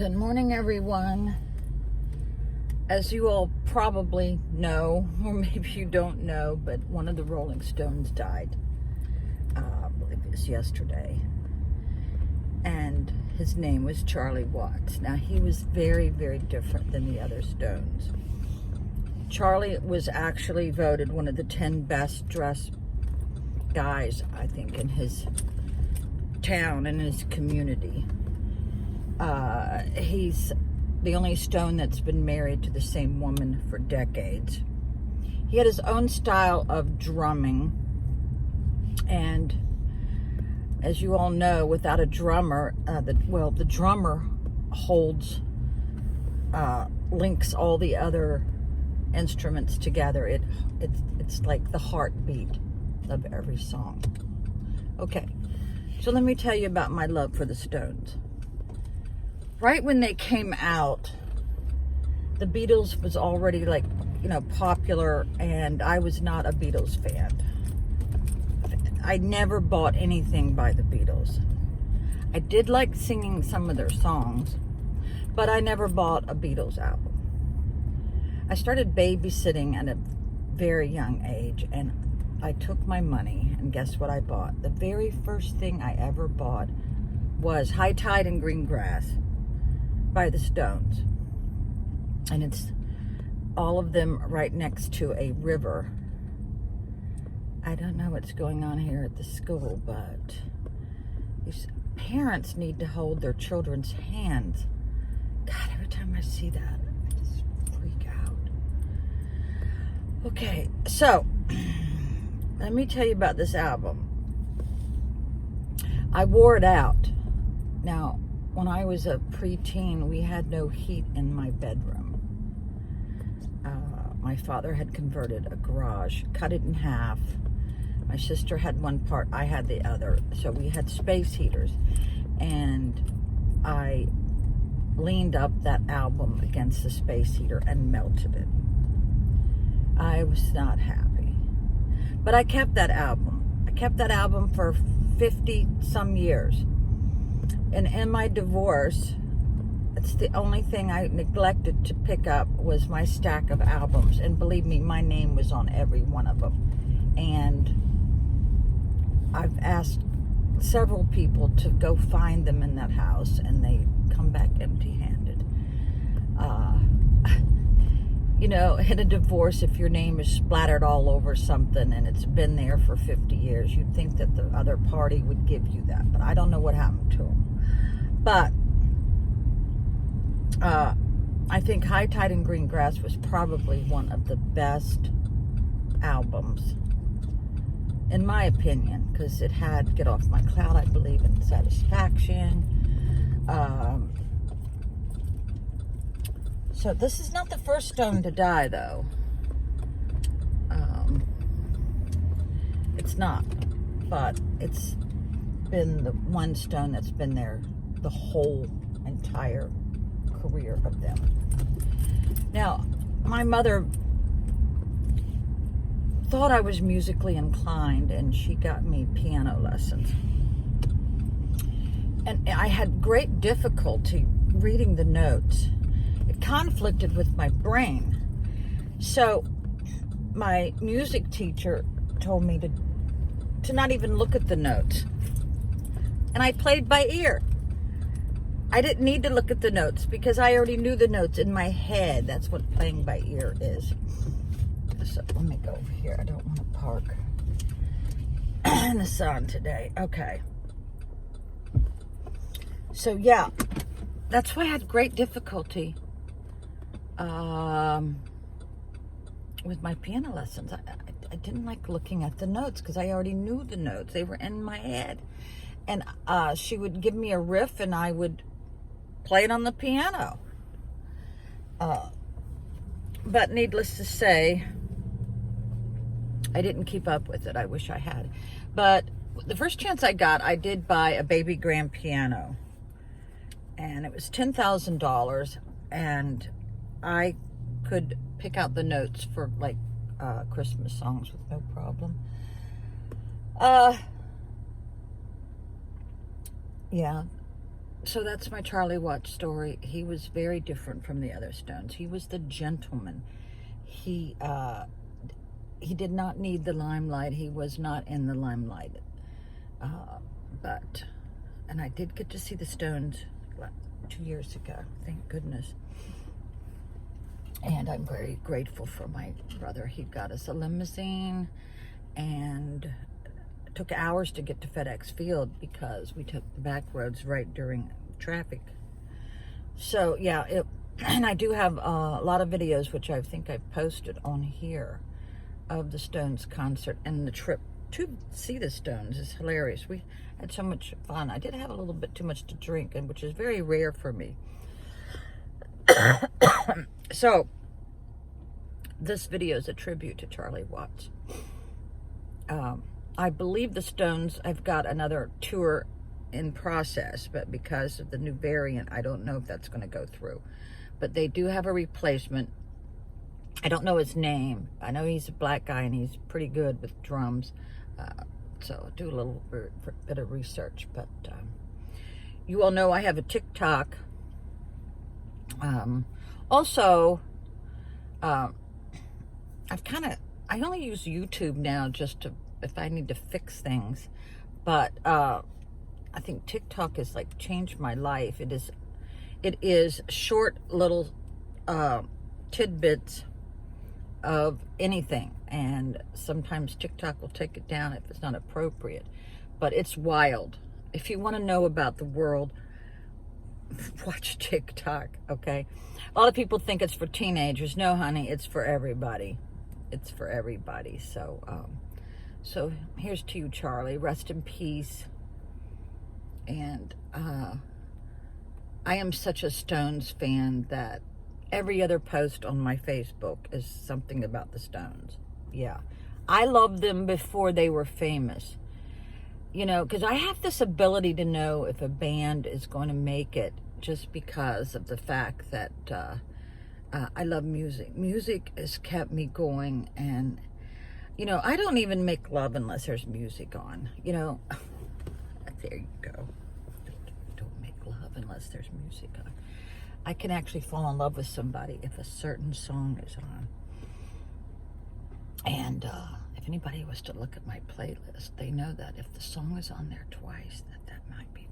Good morning, everyone. As you all probably know, or maybe you don't know, but one of the Rolling Stones died. I believe it was yesterday. And his name was Charlie Watts. Now, he was very, very different than the other Stones. Charlie was actually voted one of the 10 best dressed guys, I think, in his town and his community. He's the only Stone that's been married to the same woman for decades. He had his own style of drumming, and as you all know, without a drummer, the drummer holds, links all the other instruments together. It's like the heartbeat of every song. Okay, so let me tell you about my love for the Stones. Right when they came out, the Beatles was already popular, and I was not a Beatles fan. I never bought anything by the Beatles. I did like singing some of their songs, but I never bought a Beatles album. I started babysitting at a very young age, and I took my money, and guess what I bought? The very first thing I ever bought was High Tide and GreenGrass by the Stones. And it's all of them right next to a river. I don't know what's going on here at the school, but these parents need to hold their children's hands. God, every time I see that, I just freak out. Okay, so let me tell you about this album. I wore it out. Now, when I was a preteen, we had no heat in my bedroom. My father had converted a garage, cut it in half. My sister had one part, I had the other. So we had space heaters. And I leaned up that album against the space heater and melted it. I was not happy. But I kept that album. I kept that album for 50 some years. And in my divorce, it's the only thing I neglected to pick up was my stack of albums. And believe me, my name was on every one of them. And I've asked several people to go find them in that house, and they come back empty-handed. In a divorce, if your name is splattered all over something and it's been there for 50 years, you'd think that the other party would give you that. But I don't know what happened to them. But I think High Tide and GreenGrass was probably one of the best albums, in my opinion, because it had Get Off My Cloud, I believe, and Satisfaction. So this is not the first Stone to die, though. It's not, but it's been the one Stone that's been there the whole entire career of them. Now, my mother thought I was musically inclined, and she got me piano lessons. And I had great difficulty reading the notes. It conflicted with my brain. So my music teacher told me to not even look at the notes. And I played by ear. I didn't need to look at the notes because I already knew the notes in my head. That's what playing by ear is. So let me go over here. I don't want to park in the sun today. Okay. So yeah, that's why I had great difficulty with my piano lessons. I didn't like looking at the notes because I already knew the notes. They were in my head. And she would give me a riff, and I would play it on the piano. But needless to say, I didn't keep up with it. I wish I had. But the first chance I got, I did buy a baby grand piano. And it was $10,000. And I could pick out the notes for Christmas songs with no problem. Yeah. So that's my Charlie Watts story. He was very different from the other Stones. He was the gentleman. He did not need the limelight. He was not in the limelight. And I did get to see the Stones 2 years ago, thank goodness. And I'm very grateful for my brother. He got us a limousine, and it took hours to get to FedEx Field because we took the back roads right during traffic. So yeah, and I do have a lot of videos, which I think I've posted on here, of the Stones concert, and the trip to see the Stones is hilarious. We had so much fun. I did have a little bit too much to drink, and which is very rare for me. So this video is a tribute to Charlie Watts. I believe the Stones, I've got another tour in process, but because of the new variant, I don't know if that's going to go through. But they do have a replacement. I don't know his name. I know he's a black guy and he's pretty good with drums. So do a little bit of research. But you all know I have a TikTok. Also, I only use YouTube now just to, if I need to fix things. But I think TikTok has like changed my life. It is short little tidbits of anything, and sometimes TikTok will take it down if it's not appropriate, but it's wild. If you want to know about the world, watch TikTok, okay? A lot of people think it's for teenagers. No, honey, it's for everybody. It's for everybody. So here's to you, Charlie. Rest in peace. And I am such a Stones fan that every other post on my Facebook is something about the Stones. Yeah. I loved them before they were famous. You know, because I have this ability to know if a band is going to make it just because of the fact that I love music. Music has kept me going, and, you know, I don't even make love unless there's music on. You know, there you go. Don't make love unless there's music on. I can actually fall in love with somebody if a certain song is on. And if anybody was to look at my playlist, they know that if the song is on there twice, that might be